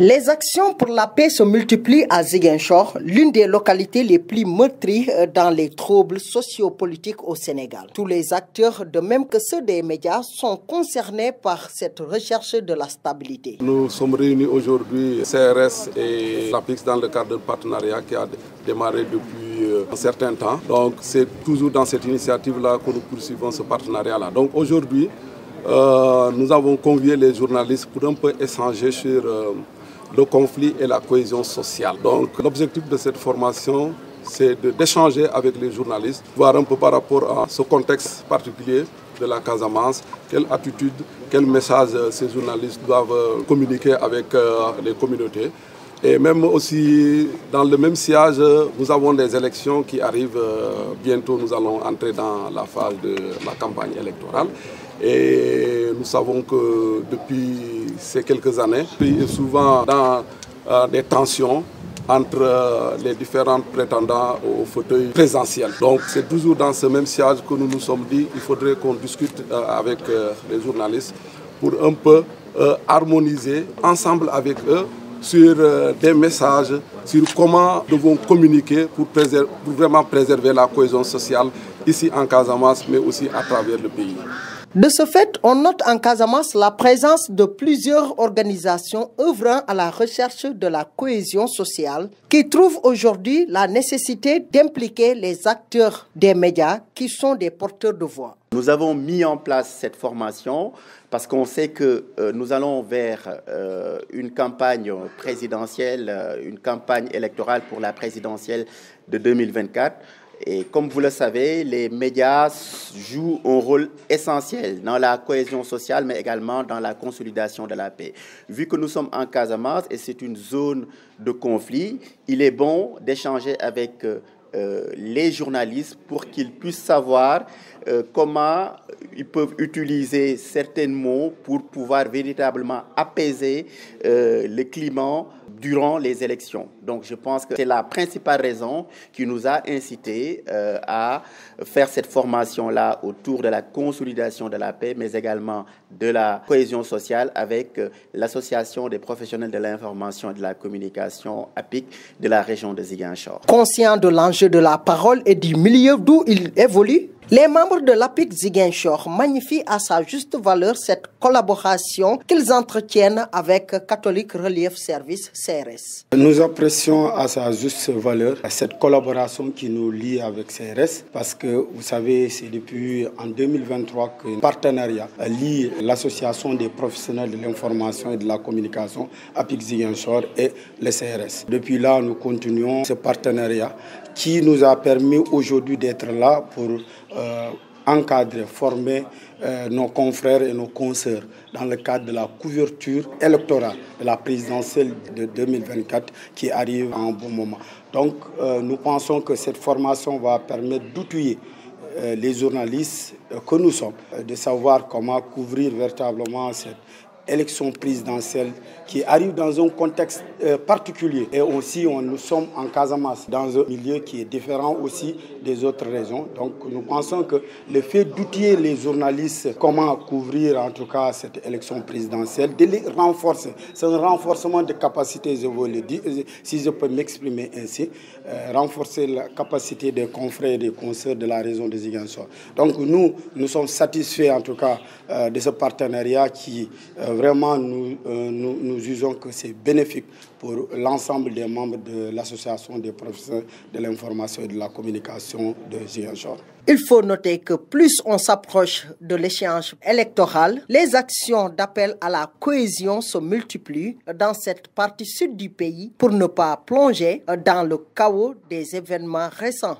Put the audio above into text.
Les actions pour la paix se multiplient à Ziguinchor, l'une des localités les plus meurtries dans les troubles sociopolitiques au Sénégal. Tous les acteurs, de même que ceux des médias, sont concernés par cette recherche de la stabilité. Nous sommes réunis aujourd'hui, CRS et l'APIX, dans le cadre d'un partenariat qui a démarré depuis un certain temps. Donc c'est toujours dans cette initiative-là que nous poursuivons ce partenariat-là. Donc aujourd'hui, nous avons convié les journalistes pour un peu échanger sur le conflit et la cohésion sociale. Donc l'objectif de cette formation, c'est d'échanger avec les journalistes, voir un peu par rapport à ce contexte particulier de la Casamance, quelle attitude, quel message ces journalistes doivent communiquer avec les communautés. Et même aussi, dans le même sillage, nous avons des élections qui arrivent bientôt. Nous allons entrer dans la phase de la campagne électorale. Et nous savons que depuis ces quelques années, le pays est souvent dans des tensions entre les différents prétendants au fauteuil présidentiel. Donc c'est toujours dans ce même sillage que nous nous sommes dit qu'il faudrait qu'on discute avec les journalistes pour un peu harmoniser ensemble avec eux sur des messages, sur comment nous devons communiquer pour vraiment préserver la cohésion sociale ici en Casamance, mais aussi à travers le pays. De ce fait, on note en Casamance la présence de plusieurs organisations œuvrant à la recherche de la cohésion sociale qui trouvent aujourd'hui la nécessité d'impliquer les acteurs des médias qui sont des porteurs de voix. Nous avons mis en place cette formation parce qu'on sait que nous allons vers une campagne présidentielle, une campagne électorale pour la présidentielle de 2024. Et comme vous le savez, les médias jouent un rôle essentiel dans la cohésion sociale, mais également dans la consolidation de la paix. Vu que nous sommes en Casamance et c'est une zone de conflit, il est bon d'échanger avec les journalistes pour qu'ils puissent savoir comment ils peuvent utiliser certains mots pour pouvoir véritablement apaiser le climat durant les élections. Donc je pense que c'est la principale raison qui nous a incité à faire cette formation-là autour de la consolidation de la paix, mais également de la cohésion sociale avec l'Association des professionnels de l'information et de la communication APIC de la région de Ziguinchor. Conscient de l'enjeu de la parole et du milieu d'où il évolue, les membres de l'APIC Ziguinchor magnifient à sa juste valeur cette collaboration qu'ils entretiennent avec Catholic Relief Service CRS. Nous apprécions à sa juste valeur cette collaboration qui nous lie avec CRS parce que vous savez, c'est depuis en 2023 qu'un partenariat lie l'Association des professionnels de l'information et de la communication APIC Ziguinchor et le CRS. Depuis là, nous continuons ce partenariat qui nous a permis aujourd'hui d'être là pour encadrer, former nos confrères et nos consoeurs dans le cadre de la couverture électorale de la présidentielle de 2024 qui arrive en bon moment. Donc nous pensons que cette formation va permettre d'outiller les journalistes que nous sommes, de savoir comment couvrir véritablement cette élection présidentielle qui arrive dans un contexte particulier. Et aussi, nous sommes en Casamance, dans un milieu qui est différent aussi des autres régions. Donc, nous pensons que le fait d'outiller les journalistes, comment couvrir en tout cas cette élection présidentielle, de les renforcer. C'est un renforcement de capacité, je veux le dire, si je peux m'exprimer ainsi, renforcer la capacité des confrères et des consoeurs de la région de Ziguinchor. Donc, nous sommes satisfaits en tout cas de ce partenariat qui vraiment nous jugeons que c'est bénéfique pour l'ensemble des membres de l'Association des professionnels de l'information et de la communication de Ziguinchor. Il faut noter que plus on s'approche de l'échéance électorale, les actions d'appel à la cohésion se multiplient dans cette partie sud du pays pour ne pas plonger dans le chaos des événements récents.